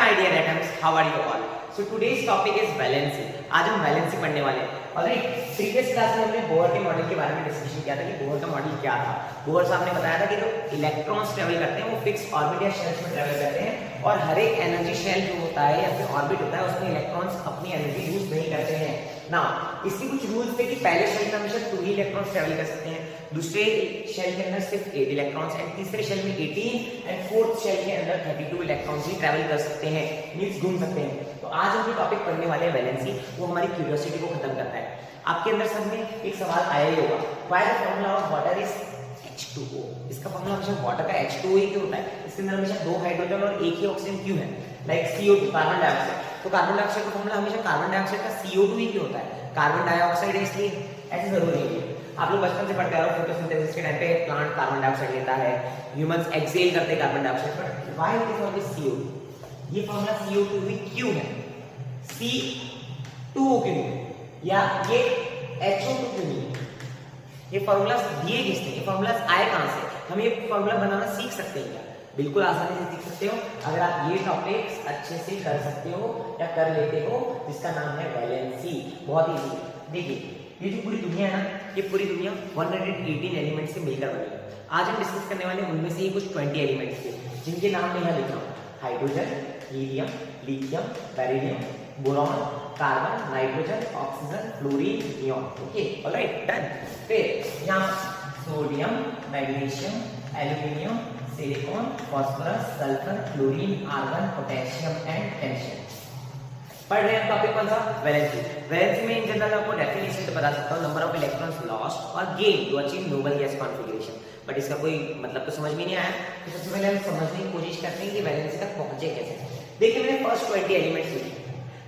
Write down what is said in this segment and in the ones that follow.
my dear atoms, how are you all? So today's topic is valency. आज हम valency पढ़ने वाले हैं। ऑलराइट, प्रीवियस क्लास में हमने बोहर के मॉडल के बारे में डिस्कशन किया था कि बोहर का मॉडल क्या था। बोहर साहब ने बताया था कि जो इलेक्ट्रॉन्स ट्रेवल करते हैं वो फिक्स ऑर्बिट या शेल्स में ट्रेवल करते हैं और हर एक एनर्जी शेल जो होता है या फिर ऑर्बिट होता है उसमें इलेक्ट्रॉन्स अपनी एनर्जी यूज नहीं करते हैं ना। इसके कुछ रूल्स थे कि पहले शेल में हमेशा 2 ही इलेक्ट्रॉन्स ट्रेवल कर सकते हैं, दूसरे शेल के अंदर सिर्फ 8 इलेक्ट्रॉन्स एंड तीसरे शेल में 18 एंड फोर्थ शेल के अंदर 32 इलेक्ट्रॉन्स ही ट्रेवल कर सकते हैं, मींस घूम सकते हैं। तो आज हम जो टॉपिक पढ़ने वाले हैं वैलेंसी, वो हमारी क्यूरियोसिटी को खत्म करता है। आपके अंदर सब में एक सवाल आया ही होगा, why the formula of water is H2O। इसका फॉर्मूला हमेशा वाटर का H2O ही क्यों होता है? इसके अंदर हमेशा 2 हाइड्रोजन और एक ही ऑक्सीजन क्यों है? लाइक CO2 कार्बन डाइऑक्साइड, तो कार्बन डाइऑक्साइड का फॉर्मूला हमेशा कार्बन डाइऑक्साइड का CO2 ही क्यों होता है? कार्बन डाइऑक्साइड है इसलिए, ऐसे जरूरी नहीं है। आप लोग बचपन से पढ़ते आ रहे हो फोटोसिंथेसिस के टाइम पे प्लांट कार्बन डाइऑक्साइड लेता है, ह्यूमंस एक्सहेल करते हैं carbon dioxide, but why it is always CO2? ये फॉर्मूला CO2 ही क्यों है? C2O क्यों है या ये HO2 क्यों नहीं है? ये फॉर्मूलास दिए किसने? ये फॉर्मूलास आए कहां से? हम ये फॉर्मूला बनाना सीख सकते हैं क्या? बिल्कुल आसानी से सीख सकते हो अगर आप ये टॉपिक्स अच्छे से कर सकते हो या कर लेते हो, जिसका नाम है वैलेंसी। बहुत इजी। देखिए ये जो पूरी दुनिया है ना, ये पूरी दुनिया 118 एलिमेंट्स से मिलकर बनी है। आज हम डिस्कस करने वाले हैं उनमें से ही कुछ 20 एलिमेंट्स के, जिनके नाम मैं यहाँ लिख रहा हूँ। Hydrogen, helium, lithium, beryllium, boron, carbon, nitrogen, oxygen, fluorine, neon. Okay, alright, done. फिर यहाँ sodium, magnesium, aluminium, silicon, phosphorus, sulphur, chlorine, argon, potassium and टेंशियम। पढ़ रहे हैं टॉपिक कौन सा? वैलेंसी। वैलेंसी में इन जनरल आपको डेफिनेशन तो बता सकता हूँ, नंबर ऑफ इलेक्ट्रॉन्स लॉस्ट और gain to achieve noble gas configuration, but इसका कोई मतलब तो समझ में नहीं आया। तो सबसे पहले हम समझने की कोशिश करते हैं कि वैलेंसी तक पहुंचे कैसे। देखिए मैंने फर्स्ट 20 एलिमेंट्स लिखे।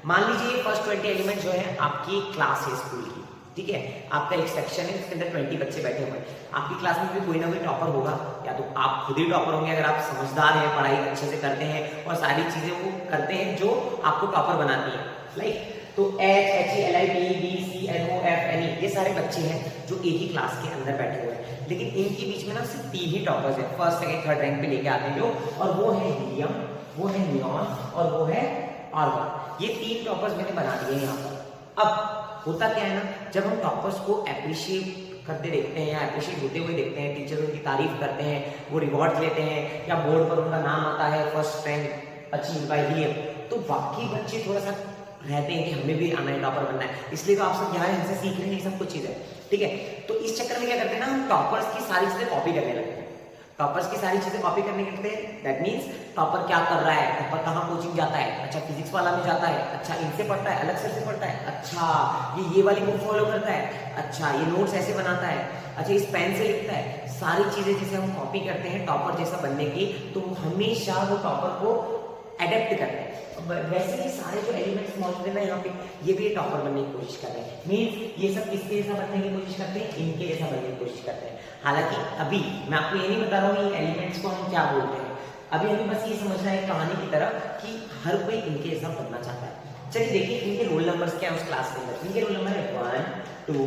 मान लीजिए फर्स्ट 20 एलिमेंट जो है आपकी क्लास है स्कूल की, ठीक है, आपका एक सेक्शन है उसके अंदर 20 बच्चे बैठे हुए हैं। आपकी क्लास में भी कोई ना कोई टॉपर होगा, या तो आप खुद ही टॉपर होंगे अगर आप समझदार हैं, पढ़ाई अच्छे से करते हैं और सारी चीजें वो करते हैं जो आपको टॉपर बनाती है। लाइक तो HHLIBBCNOFNE ये सारे बच्चे हैं जो एक ही क्लास के अंदर बैठे हुए हैं, लेकिन इनके बीच में ना सिर्फ 3 ही टॉपर्स हैं, फर्स्ट सेकंड थर्ड रैंक पे लेके आते हैं जो, और वो है हीलियम, वो है नियॉन और वो है आर्गन। ये 3 टॉपर्स मैंने बना दिए यहाँ पर। अब होता क्या है ना, जब हम टॉपर्स को अप्रिशिएट करते देखते हैं या अप्रिशिएट होते हुए देखते हैं, टीचर उनकी तारीफ करते हैं, वो रिवॉर्ड लेते हैं या बोर्ड पर उनका नाम आता है first rank achieve by helium, तो बाकी बच्चे थोड़ा सा रहते हैं कि हमें भी आना है, टॉपर बनना है। इसलिए तो आप सब यहाँ इनसे सीख रहे हैं ये सब कुछ चीजें, ठीक है। तो इस चक्कर में क्या करते हैं ना, हम टॉपर्स की सारी चीजें कॉपी करने लगते हैं। टॉपर्स की सारी चीजें कॉपी करने लगते हैं, दैट मींस टॉपर क्या कर रहा है, टॉपर कहाँ कोचिंग जाता है, अच्छा फिजिक्स वाला में जाता है, अच्छा इनसे पढ़ता है, अलग से पढ़ता है, अच्छा ये वाली बुक फॉलो करता है, अच्छा ये नोट्स ऐसे बनाता है, अच्छा इस पेन से लिखता है। सारी चीजें जैसे हम कॉपी करते हैं टॉपर जैसा बनने की, तो हमेशा वो टॉपर को एडेप्ट करते हैं। वैसे ही सारे जो एलिमेंट्स मौजूद है ना यहाँ पे, ये भी टॉपर बनने की कोशिश कर रहे हैं। मींस ये सब किसके जैसा बनने की कोशिश करते हैं? इनके जैसा बनने की कोशिश करते हैं। हालांकि अभी मैं आपको ये नहीं बता रहा हूँ ये एलिमेंट्स को हम क्या बोलते हैं, अभी हमें बस ये समझना है कहानी की तरह कि हर कोई इनके जैसा बनना चाहता है। चलिए देखिए इनके रोल नंबर्स क्या है उस क्लास के अंदर। इनके रोल नंबर है 1 2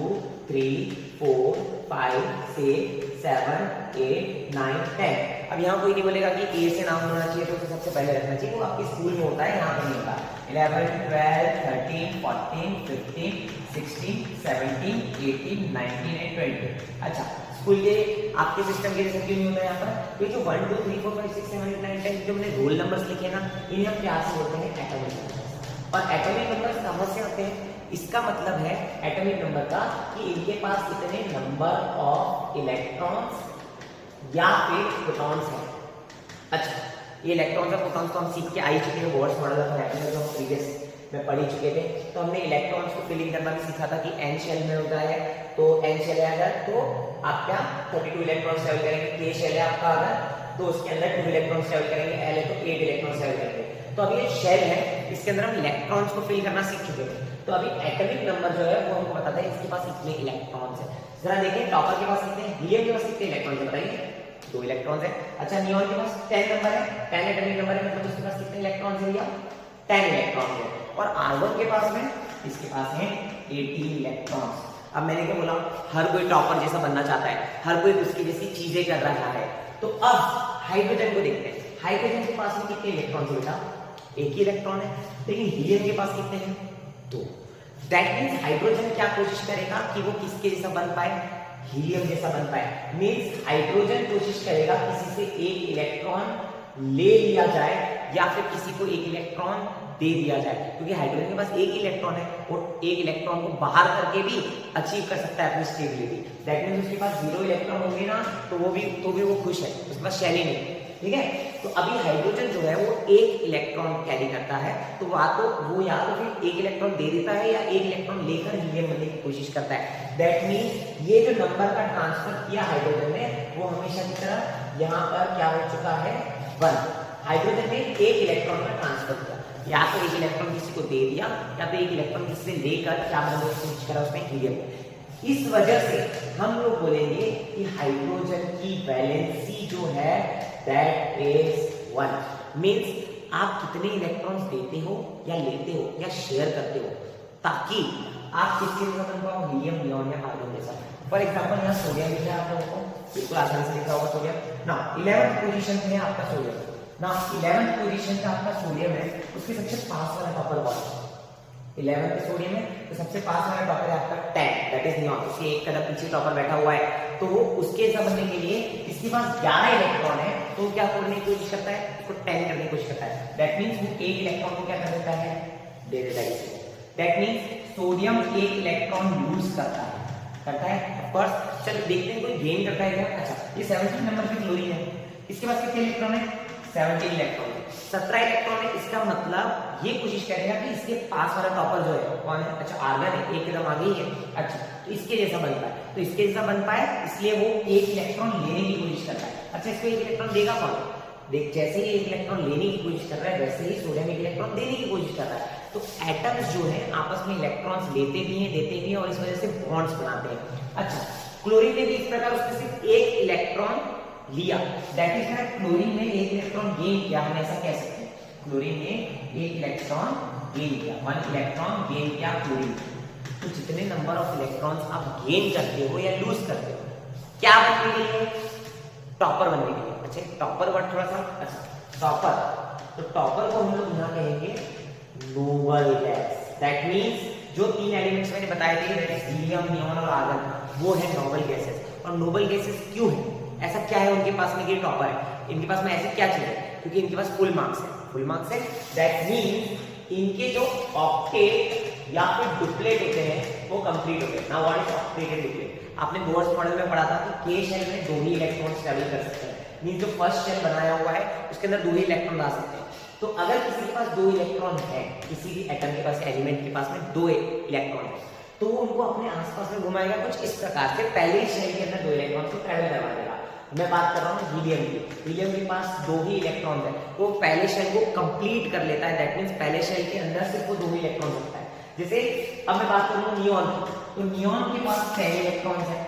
3 4 5 6 7 8 9 10। अब यहाँ कोई नहीं बोलेगा कि ए से नाम होना चाहिए तो सबसे पहले रखना चाहिए, वो आपके स्कूल में होता है, यहाँ पे नहीं होता। 11 12 13 14 15 16 17 18 19 एंड 20। अच्छा स्कूल के आपके सिस्टम के जैसे क्यों नहीं होता है यहाँ पर? तो जो 1 2 3 4 5 6 7 8 9 10 जो मैंने रोल नंबर्स लिखे ना, इन्हें हम क्या से बोलते हैं? Atomic number. और एटॉमिक नंबर्स कहाँ से आते हैं? इसका मतलब है एटॉमिक नंबर का कि इनके पास इतने नंबर ऑफ इलेक्ट्रॉन्स या फिर प्रोटॉन्स हैं। अच्छा ये इलेक्ट्रॉन्स और प्रोटॉन्स तो हम सीख के आ ही चुके हैं, बोर्ड्स मॉडल ऑफ हैप्पीनेस जो प्रीवियस में पढ़ ही चुके थे। तो हमने इलेक्ट्रॉन्स को फिलिंग करना भी सीखा था कि एन शेल में होता है, तो एन शेल है अगर तो आप क्या 32 इलेक्ट्रॉन्स ट्रेवल करेंगे, के शेल है आपका अगर तो उसके अंदर 2 इलेक्ट्रॉन्स ट्रेवल करेंगे, एल है तो 8 इलेक्ट्रॉन्स ट्रेवल करेंगे। तो अभी ये शेल है, इसके अंदर हम इलेक्ट्रॉन्स को फिल करना सीख चुके थे। तो अभी एटॉमिक नंबर जो है वो हमको बताता है इसके पास इतने इलेक्ट्रॉन्स है। जरा देखें टॉपर के पास कितने, हीलियम के पास कितने इलेक्ट्रॉन्स है बताइए? 2 इलेक्ट्रॉन्स है। अच्छा नियॉन के पास 10 नंबर है, 10 एटॉमिक नंबर है, मतलब उसके पास कितने इलेक्ट्रॉन्स है भैया? 10 इलेक्ट्रॉन्स है। और आर्गन के पास में इसके पास है 18 इलेक्ट्रॉन्स। अब मैंने क्या बोला, हर कोई टॉपर जैसा बनना चाहता है, हर कोई उसकी जैसी चीजें कर रहा है। तो अब हाइड्रोजन को देखते हैं, हाइड्रोजन के पास में कितने इलेक्ट्रॉन्स है बेटा? एक ही इलेक्ट्रॉन है, लेकिन हीलियम के पास कितने हैं? 2। दैट मीन्स हाइड्रोजन क्या कोशिश करेगा कि वो किसके जैसा बन पाए? हीलियम जैसा बन पाए। मीन्स हाइड्रोजन कोशिश करेगा किसी से एक इलेक्ट्रॉन ले लिया जाए या फिर किसी को एक इलेक्ट्रॉन दे दिया जाए, क्योंकि हाइड्रोजन के पास एक इलेक्ट्रॉन है, वो एक इलेक्ट्रॉन को बाहर करके भी अचीव कर सकता है अपनी स्टेबिलिटी। दैट मीन्स उसके पास 0 इलेक्ट्रॉन होंगे ना तो भी वो खुश है, उसके पास शेल ही नहीं। ठीक है, तो अभी हाइड्रोजन जो है वो एक इलेक्ट्रॉन कैरी करता है, तो वो या तो फिर एक इलेक्ट्रॉन दे देता है या एक इलेक्ट्रॉन लेकर हीलियम बनने की कोशिश करता है। दैट मीन्स ये जो नंबर का ट्रांसफर किया हाइड्रोजन ने वो हमेशा की तरह यहाँ पर क्या हो चुका है? 1। हाइड्रोजन ने एक इलेक्ट्रॉन का ट्रांसफर किया, या तो एक इलेक्ट्रॉन किसी को दे दिया या तो एक इलेक्ट्रॉन किसी से लेकर क्या बनने की कोशिश करा उसमें? हीलियम। इस वजह से हम लोग बोलेंगे कि हाइड्रोजन की वैलेंसी जो है दैट इज 1। मींस आप कितने इलेक्ट्रॉन्स देते हो या लेते हो या शेयर करते हो ताकि आप किसके जैसा बन पाओ? हीलियम, नियॉन या आर्गन जैसा। फॉर एग्जांपल यहाँ सोडियम लिखा है आप लोगों को, बिल्कुल आसानी से लिखा होगा सोडियम ना। 11th पोजीशन पे है आपका सोडियम ना, 11th पोजीशन पे आपका सोडियम है, उसके सबसे पास वाला टॉपर कौन है? 11 पे सोडियम है तो सबसे पास वाला टॉपर है आपका 10, दैट इज नियॉन। उसके एक कदम पीछे टॉपर बैठा हुआ है, तो वो उसके जैसा बनने के लिए इसके पास 11 इलेक्ट्रॉन है, तो क्या करने की कोशिश करता है? इसको 10 करने की कोशिश करता है। दैट मींस वो एक इलेक्ट्रॉन को क्या कर देता है? दे देता है इसको। दैट मींस सोडियम एक इलेक्ट्रॉन लूज करता है ऑफ कोर्स। चलो देखते हैं कोई गेन करता है क्या? अच्छा, ये 17 नंबर की क्लोरीन है, इसके पास कितने इलेक्ट्रॉन है? 17 इलेक्ट्रॉन है। 17 इलेक्ट्रॉन है, इसका मतलब ये कोशिश करेगा कि इसके पास वाला टॉपर जो है कौन है? अच्छा, आर्गन है, एक कदम आगे ही है। अच्छा, तो इसके जैसा बन पाए, तो इसके जैसा बन पाए इसलिए वो एक इलेक्ट्रॉन लेने की कोशिश करता है। अच्छा, इसको एक इलेक्ट्रॉन देगा कौन? देख, जैसे ही एक इलेक्ट्रॉन लेने की कोशिश कर रहा है वैसे ही सोडियम एक इलेक्ट्रॉन देने की कोशिश कर रहा है। तो एटम्स जो है आपस में इलेक्ट्रॉन्स लेते भी हैं, देते भी हैं, और इस वजह से बॉन्ड्स बनाते हैं। अच्छा, क्लोरीन ने भी इस प्रकार उसमें सिर्फ एक इलेक्ट्रॉन लिया, दैट इज दैट क्लोरीन ने एक इलेक्ट्रॉन गेन किया, हम ऐसा कह सकते हैं। क्लोरीन ने एक इलेक्ट्रॉन गेन किया, 1 इलेक्ट्रॉन गेन किया क्लोरीन। तो जितने नंबर ऑफ इलेक्ट्रॉन्स आप गेन करते हो या लूज करते हो, क्या बनने के लिए? टॉपर बनने के लिए। अच्छा, टॉपर वर्ड थोड़ा सा, अच्छा टॉपर, तो टॉपर को हम लोग यहाँ कहेंगे नोबल गैस। दैट मींस जो 3 एलिमेंट्स मैंने बताए थे, हीलियम, नियॉन और आर्गन, वो है नोबल गैसेस। और नोबल गैसेस क्यों है? ऐसा क्या है उनके पास में कि टॉपर है? इनके पास में ऐसे क्या चाहिए? क्योंकि इनके पास फुल मार्क्स है, फुल मार्क्स है। दैट मींस इनके जो ऑक्टेट या फिर डुप्लेट होते हैं वो कंप्लीट होते हैं। Now what is octet and duplet? आपने बोर्ड्स मॉडल में पढ़ा था कि के शेल में 2 ही इलेक्ट्रॉन्स ट्रैवल कर सकते हैं। मींस जो फर्स्ट शेल बनाया हुआ है उसके अंदर 2 ही इलेक्ट्रॉन ला सकते हैं। तो अगर किसी के पास 2 इलेक्ट्रॉन है, किसी भी एटम के पास, एलिमेंट के पास में 2 इलेक्ट्रॉन है, तो वो उनको अपने आसपास में घुमाएगा कुछ इस प्रकार से। पहले शेल के अंदर 2 इलेक्ट्रॉन को ट्रैवल करवा देगा। मैं बात कर रहा हूँ हीलियम की। हीलियम के पास 2 ही इलेक्ट्रॉन है, तो पहले शेल को कंप्लीट कर लेता है। दैट मींस पहले शेल के अंदर सिर्फ वो 2 ही इलेक्ट्रॉन रखता है। जैसे अब मैं बात करूँ नियॉन, तो नियॉन के पास 10 इलेक्ट्रॉन है।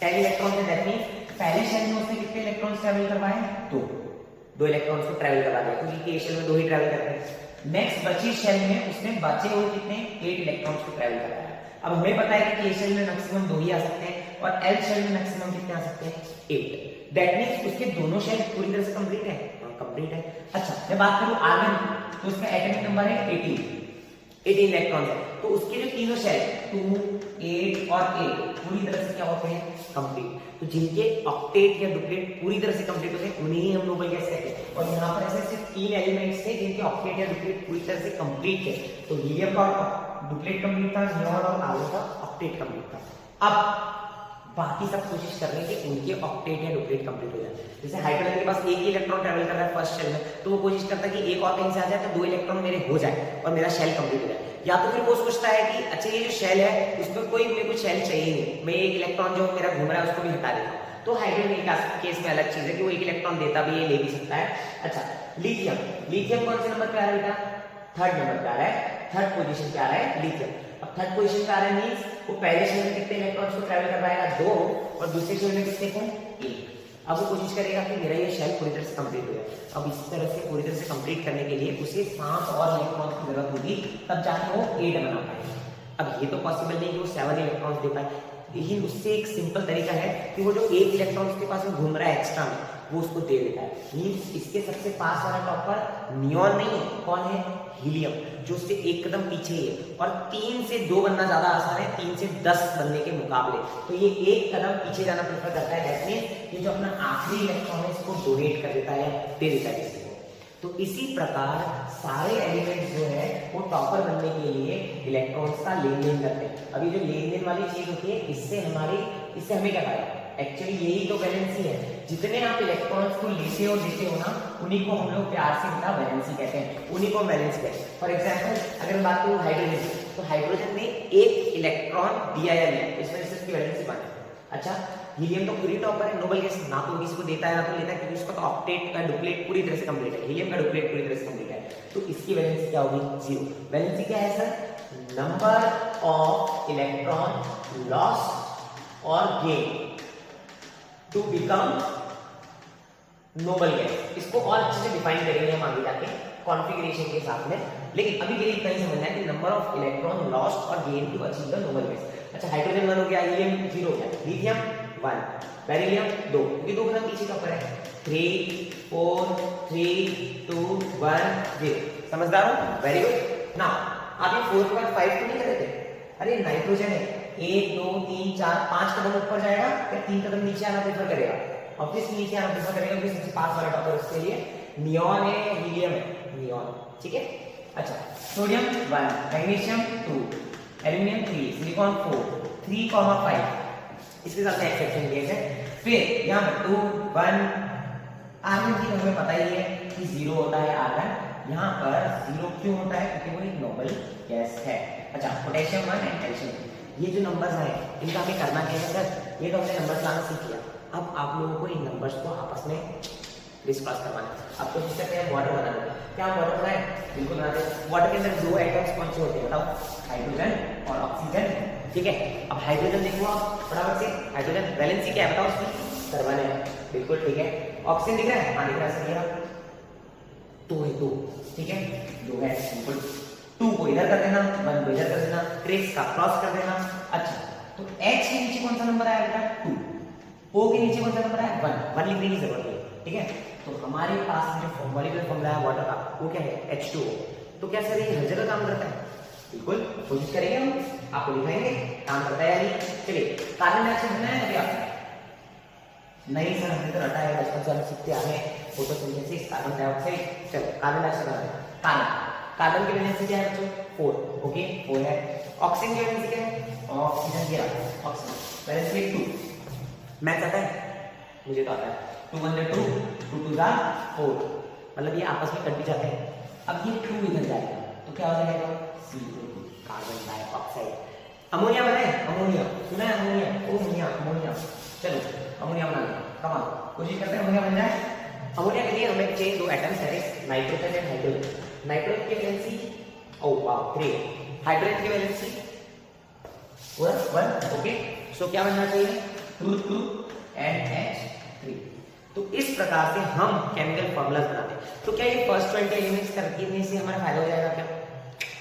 10 इलेक्ट्रॉन है, दैट मींस पहले शेल में उसने कितने इलेक्ट्रॉन्स ट्रैवल करवाए? 2 इलेक्ट्रॉन्स को ट्रैवल करवा दिया, क्योंकि के शेल में 2 ही ट्रैवल करते हैं। नेक्स्ट बची शेल में उसने बचे हुए कितने? 8 इलेक्ट्रॉन्स को ट्रैवल कराया। अब हमें पता है कि के शेल में मैक्सिमम 2 ही आ सकते हैं और एल शेल में मैक्सिमम कितने आ सकते हैं? 8। दैट मींस उसके दोनों शेल पूरी तरह से कंप्लीट है, कंप्लीट है। अच्छा, मैं बात करूं आर्गन, तो उसका एटॉमिक नंबर है 18 इलेक्ट्रॉन है, तो उसके जो तीनों शेल 2, 8 और 8 पूरी तरह से क्या होते हैं? कंप्लीट। तो जिनके ऑक्टेट या डुप्लेट पूरी तरह से कंप्लीट होते हैं उन्हें ही हम नोबल गैस कहते हैं। और यहाँ पर ऐसे सिर्फ 3 एलिमेंट्स थे जिनके ऑक्टेट या डुप्लेट पूरी तरह से कंप्लीट थे। तो हीलियम का डुप्लेट कंप्लीट था, नियॉन और आर्गन का ऑक्टेट कंप्लीट था। अब बाकी सब कोशिश कर रहे हैं कि उनके ऑक्टेट या डुप्लेट कंप्लीट हो जाए। जैसे हाइड्रोजन के पास एक ही इलेक्ट्रॉन ट्रैवल कर रहा है फर्स्ट शेल में, तो वो कोशिश करता है कि एक और कहीं से आ जाए तो 2 इलेक्ट्रॉन मेरे हो जाए और मेरा शेल कंप्लीट हो जाए। या तो फिर वो सोचता है कि अच्छा ये जो शेल है उसमें कोई मेरे को शेल चाहिए नहीं, मैं एक इलेक्ट्रॉन जो मेरा घूम रहा है उसको भी हटा देता हूँ। तो हाइड्रोजन के केस में अलग चीज है कि वो एक इलेक्ट्रॉन देता भी है, ले भी सकता है। अच्छा, लिथियम, लिथियम कौन से नंबर पे आ रहा है बेटा? 3rd नंबर पे आ रहा है, 3rd पोजीशन पे आ रहा है लिथियम। अब 3rd पोजीशन पे आ रहा है मींस वो पहले शेल में कितने इलेक्ट्रॉन्स को ट्रैवल करवाएगा? 2, और दूसरे शेल में कितने को? 1। अब वो कोशिश करेगा कि मेरा ये शेल पूरी तरह से कंप्लीट हो जाए। अब इसी तरह से पूरी तरह से कंप्लीट करने के लिए उसे 7 और इलेक्ट्रॉन्स की जरूरत होगी, तब जाके वो 8 बना पाएगा। अब ये तो पॉसिबल नहीं कि वो 7 इलेक्ट्रॉन्स दे पाए, लेकिन उससे एक सिंपल तरीका है कि वो जो 1 इलेक्ट्रॉन उसके पास में घूम रहा है एक्स्ट्रा में, वो उसको दे देता है। मींस इसके सबसे पास वाला टॉपर नियॉन नहीं है, कौन है? हीलियम, जो उससे एक कदम पीछे ही है। और 3 से 2 बनना ज्यादा आसान है 3 से 10 बनने के मुकाबले। तो ये एक कदम पीछे जाना प्रेफर करता है। दैट मींस ये जो अपना आखिरी इलेक्ट्रॉन है इसको डोनेट कर देता है, दे देता है किसी को। तो इसी प्रकार सारे एलिमेंट्स जो है वो टॉपर बनने के लिए इलेक्ट्रॉन्स का लेन देन करते हैं। अभी जो लेन देन वाली चीज होती है इससे हमें क्या फायदा? एक्चुअली यही तो वैलेंसी है। जितने आप इलेक्ट्रॉन्स को लेते हो देते हो ना, उन्हीं को हम लोग प्यार से बेटा वैलेंसी कहते हैं, उन्हीं को वैलेंसी कहते हैं। फॉर एग्जांपल अगर मैं बात करूं हाइड्रोजन की, तो हाइड्रोजन ने एक इलेक्ट्रॉन दिया या लिया, इस वजह से इसकी वैलेंसी 1 है। अच्छा, हीलियम तो पूरी टॉपर है, नोबल गैस ना तो किसी को देता है ना तो लेता है, क्योंकि उसका तो ऑक्टेट का डुप्लेट पूरी तरह से कंप्लीट है, हीलियम का डुप्लेट पूरी तरह से कंप्लीट है। तो इसकी वैलेंसी क्या होगी? 0। वैलेंसी क्या है sir? Number of electron lost और gain to become noble gas. इसको और अच्छे से डिफाइन करेंगे हम आगे जाके कॉन्फ़िगरेशन के साथ में, लेकिन अभी के लिए इतना ही समझना है कि नंबर ऑफ इलेक्ट्रॉन लॉस्ट और gain to achieve the noble gas. अच्छा, हाइड्रोजन 1 हो गया, हीलियम 0 हो गया, लिथियम 1, बेरिलियम 2, क्योंकि 2 कदम पीछे का पर है। 3 4 3 2 1 0। समझदार हो? Very good. नाउ आप ये 4.5 तो नहीं कर रहे थे? अरे नाइट्रोजन है, 1 2 3 4 5 कदम ऊपर जाएगा या 3 कदम नीचे आना प्रेफर करेगा? ऑब्वियसली नीचे आना प्रेफर करेगा, क्योंकि सबसे पास वाला टॉपर उसके लिए नियॉन है, हीलियम है, नियॉन। ठीक है। अच्छा, सोडियम 1, मैग्नीशियम 2, एल्यूमिनियम 3, सिलिकॉन 4, 3,5 इसके साथ एक्सेप्शन दिए गए। फिर यहाँ पर 2 1 आर्गन की हमें पता ही है कि 0 होता है आर्गन। यहाँ पर 0 क्यों होता है? क्योंकि वो एक नोबल गैस है। अच्छा, पोटेशियम 1 एंड कैल्शियम, ये जो नंबर्स हैं इनका हमें करना क्या है सर? ये तो हमने नंबर्स लाना सीख लिया। अब आप लोगों को इन नंबर्स को आपस में डिस्कस करवाना है। आप कोशिश करते हैं वाटर बनाने की। क्या हम वाटर बनाए? बिल्कुल बनाते हैं। वाटर के अंदर 2 एटम्स कौन से होते हैं बताओ? हाइड्रोजन और ऑक्सीजन। ठीक है। अब हाइड्रोजन देखो आप फटाफट से, हाइड्रोजन वैलेंसी क्या है बताओ उसकी? सर्वन है, बिल्कुल ठीक है। ऑक्सीजन दिख रहा है? हाँ दिख रहा है सर, 2 है 2, ठीक है 2 है, बिल्कुल। 2 को इधर कर देना, 1 को इधर कर देना, ट्रेस का क्रॉस कर देना। अच्छा, तो H के नीचे कौन सा नंबर आया बेटा? 2। O के नीचे कौन सा नंबर आया? 1 लिखने की जरूरत है, ठीक है। तो हमारे पास जो मॉलिक्यूलर फॉर्मूला है वाटर का वो क्या है? H2O। तो क्या सर ये हर जगह काम करता है? बिल्कुल, कोशिश करेंगे हम, आपको दिखाएंगे काम करता है या नहीं। चलिए, कार्बन डाइऑक्साइड बनाया है क्या? नहीं सर, हमने तो रटा है, बचपन से हम सीखते आ रहे हैं फोटोसिंथेसिस, कार्बन डाइऑक्साइड। चलो कार्बन डाइऑक्साइड बना रहे हैं। कार्बन की वैलेंसी क्या है बच्चों? 4, ओके 4 है। ऑक्सीजन की वैलेंसी क्या है? ऑक्सीजन की ऑक्सीजन वैलेंसी 2। मैथ आता है? मुझे तो आता है। 2 1 2 2 2 4, मतलब ये आपस में कट भी जाते हैं। अब ये 2 इधर जाएगा तो क्या हो जाएगा? CO2, carbon dioxide. अमोनिया बना है? अमोनिया सुना है? Ammonia, ammonia. चलो अमोनिया बना लें, कम ऑन कोशिश करते हैं अमोनिया बन जाए। अमोनिया के लिए हमें चाहिए 2 एटम्स है, नाइट्रोजन एंड हाइड्रोजन। नाइट्रोजन की वैलेंसी वाओ 3, हाइड्रोजन की वैलेंसी 1, ओके। सो क्या बनना चाहिए? 2 2 एंड H3। तो इस प्रकार से हम केमिकल फॉर्मूलाज बनाते हैं। तो क्या ये फर्स्ट 20 एलिमेंट्स करने से हमारा फायदा हो जाएगा क्या?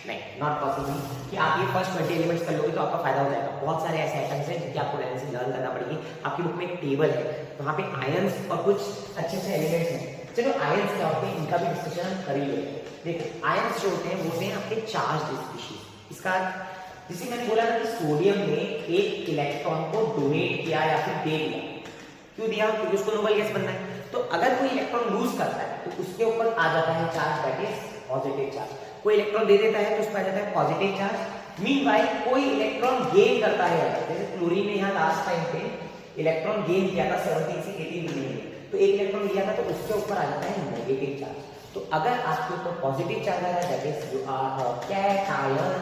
नहीं, नॉट पॉसिबल कि आप ये फर्स्ट 20 एलिमेंट्स कर लोगे तो आपका फायदा हो जाएगा। बहुत सारे ऐसे आइटम्स हैं जिनकी आपको वैलेंसी लर्न करना पड़ेगी। आपकी बुक में एक टेबल है, वहाँ पे आयंस और कुछ अच्छे से एलिमेंट्स हैं। चलो आयंस क्या होते हैं इनका भी डिस्कशन हम कर ही लेते। देखो आयंस जो होते हैं वो होते हैं आपके चार्ज स्पीशीज। इसका जैसे मैंने बोला ना कि सोडियम ने एक इलेक्ट्रॉन को डोनेट किया या फिर दे दिया। क्यों दिया? क्योंकि उसको नोबल गैस बनना है। तो अगर कोई इलेक्ट्रॉन लूज करता है तो उसके ऊपर आ जाता है charge, that is positive charge. कोई इलेक्ट्रॉन दे देता है तो उस पर आ जाता है पॉजिटिव चार्ज। मीनवाइल कोई इलेक्ट्रॉन गेन करता है, जैसे क्लोरीन ने यहाँ लास्ट टाइम पे इलेक्ट्रॉन गेन किया था 17 से 18 डिग्री में, तो एक इलेक्ट्रॉन लिया था तो उसके ऊपर आ जाता है नेगेटिव चार्ज। तो अगर आपके ऊपर पॉजिटिव चार्ज आ रहा है that is you are a cation,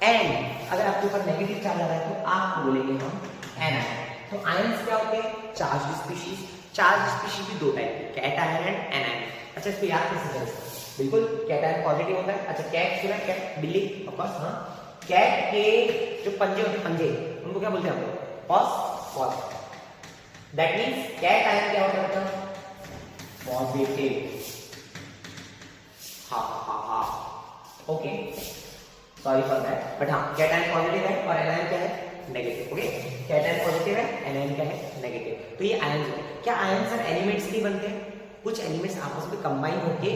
and अगर आपके ऊपर नेगेटिव चार्ज आ रहा है तो आप बोलेंगे हम एनायन। तो आयंस क्या होते हैं? Charge species. चार्ज स्पीशीज भी 2 टाइप है, कैटायन एंड एनायन। अच्छा इसको याद कैसे करें? बिल्कुल, कैटायन पॉजिटिव होता है। अच्छा कैट सुना है? कैट बिल्ली, ऑफ कोर्स। हाँ, कैट के जो पंजे होते हैं, पंजे उनको क्या बोलते हैं हम लोग? पॉज। दैट मींस कैटायन क्या होता है? Positive. Okay, sorry for that, but हाँ कैटायन पॉजिटिव है और एनायन क्या है? नेगेटिव। ओके, कैटायन पॉजिटिव है, एनायन क्या है, नेगेटिव। तो ये आयंस है। क्या आयंस सर एलिमेंट्स भी बनते हैं? कुछ एलिमेंट्स आपस में कंबाइन होके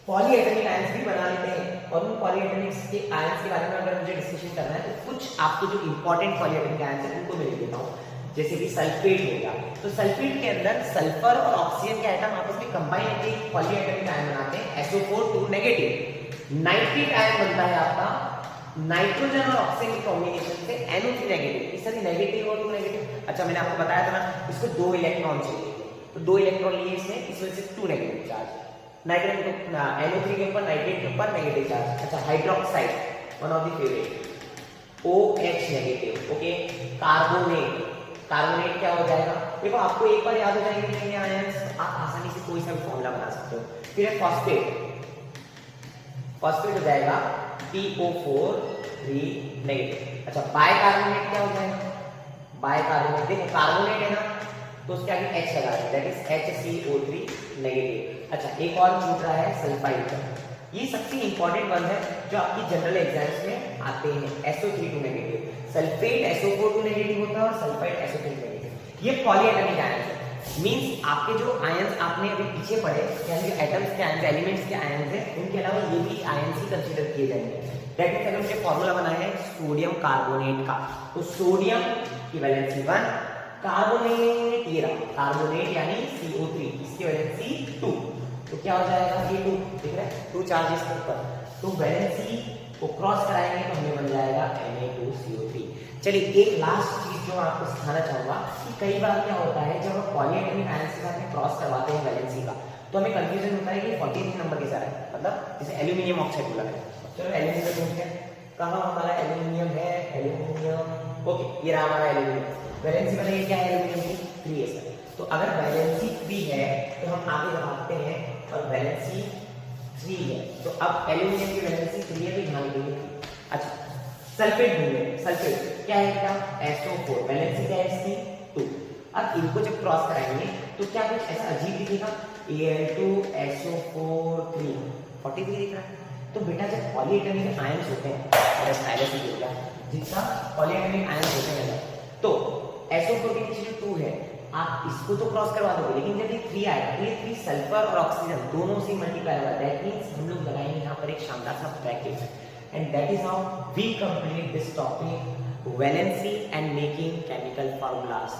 पॉलीएटॉमिक आयंस भी बना लेते हैं, और उन पॉलीएटॉमिक्स के आयंस के बारे में अगर मुझे डिस्कशन करना है तो कुछ आपको जो इंपॉर्टेंट पॉलीएटॉमिक आयंस है उनको मैं लिख देता हूँ। जैसे कि सल्फेट हो गया, तो सल्फेट के अंदर सल्फर और ऑक्सीजन के एटम आपस में कंबाइन होकर एक पॉलीएटॉमिक आयन बनाते हैं, SO4 2 नेगेटिव। नाइट्रेट आयन बनता है आपका नाइट्रोजन और ऑक्सीजन के कॉम्बिनेशन से NO3 नेगेटिव। इस तरह नेगेटिव और 2 नेगेटिव। अच्छा, मैंने आपको बताया था ना, इसको 2 इलेक्ट्रॉन चाहिए, तो 2 इलेक्ट्रॉन लिए इसने, इस वजह से 2 नेगेटिव चार्ज। नाइट्रोजन को NO3 के ऊपर, नाइट्रेट के ऊपर नेगेटिव चार्ज। अच्छा, hydroxide one of the favourite, OH negative. Okay, carbonate, carbonate क्या हो जाएगा? देखो आपको एक बार याद हो जाएंगे ये आयंस, आप आसानी से कोई सा भी फॉर्मूला बना सकते हो। फिर है फॉस्फेट, फॉस्फेट हो जाएगा PO4 3 नेगेटिव। अच्छा, बाइकार्बोनेट क्या हो जाएगा? बाइकार्बोनेट, देखो कार्बोनेट है ना, तो उसके आगे H लगा है, दैट इज HCO3 नेगेटिव। अच्छा, एक और छूट रहा है सल्फाइड का, ये सबसे इंपॉर्टेंट वन है जो आपकी जनरल एग्जाम्स में आते हैं, SO3 negative. Sulphate SO4 negative होता है और सल्फाइड SO3 नेगेटिव। ये पॉलीएटॉमिक आयंस है, मींस आपके जो आयंस आपने अभी पीछे पढ़े, यानी जो एटम्स के आयंस, एलिमेंट्स के आयंस है, उनके अलावा ये भी आयंस ही कंसीडर किए जाएंगे। दैट मींस अगर मुझे फार्मूला बनाया है सोडियम कार्बोनेट का, तो सोडियम की वैलेंसी 1, कार्बोनेट ये रहा, कार्बोनेट यानी CO3, इसकी वैलेंसी 2, तो क्या हो जाएगा? ये 2 दिख रहा है, 2 चार्जेस के ऊपर, तो वैलेंसी को क्रॉस कराएंगे तो हमें बन जाएगा Na2CO3। चलिए, एक लास्ट चीज जो मैं आपको सिखाना चाहूंगा कि कई बार क्या होता है जब हम पॉलीएटॉमिक आयंस के साथ में क्रॉस करवाते हैं वैलेंसी का, तो हमें कंफ्यूजन होता है कि 43 नंबर के साथ है, मतलब जैसे एल्यूमिनियम ऑक्साइड बोला है। चलो एल्यूमिनियम ढूंढते हैं, कहाँ हमारा एल्यूमिनियम है, एल्यूमिनियम, ओके ये रहा हमारा एल्यूमिनियम। वैलेंसी बताइए क्या है एल्यूमिनियम की? 3 है सर। तो अगर वैलेंसी 3 है तो हम आगे बढ़ाते हैं और वैलेंसी 3 है, तो अब एल्यूमिनियम की वैलेंसी 3 है तो ध्यान देंगे। अच्छा, सल्फेट ढूंढे, सल्फेट क्या है क्या? SO4, वैलेंसी क्या है इसकी? 2। अब इनको जब क्रॉस कराएंगे तो क्या कुछ ऐसा अजीब दिखेगा? Al2SO4 3 43 दिख रहा है। तो बेटा जब पॉलीएटॉमिक आयंस होते हैं, अगर स्टाइलस ही हो गया, जितना पॉलीएटॉमिक आयंस होते हैं तो SO4 के पीछे जो 2 है, आप इसको तो क्रॉस करवा दोगे, लेकिन जब ये 3 आएगा तो ये 3 सल्फर और ऑक्सीजन दोनों से मल्टीप्लाई होगा। दैट मींस हम लोग लगाएंगे यहाँ पर एक शानदार सा bracket, and that is how we complete this topic valency and making chemical formulas.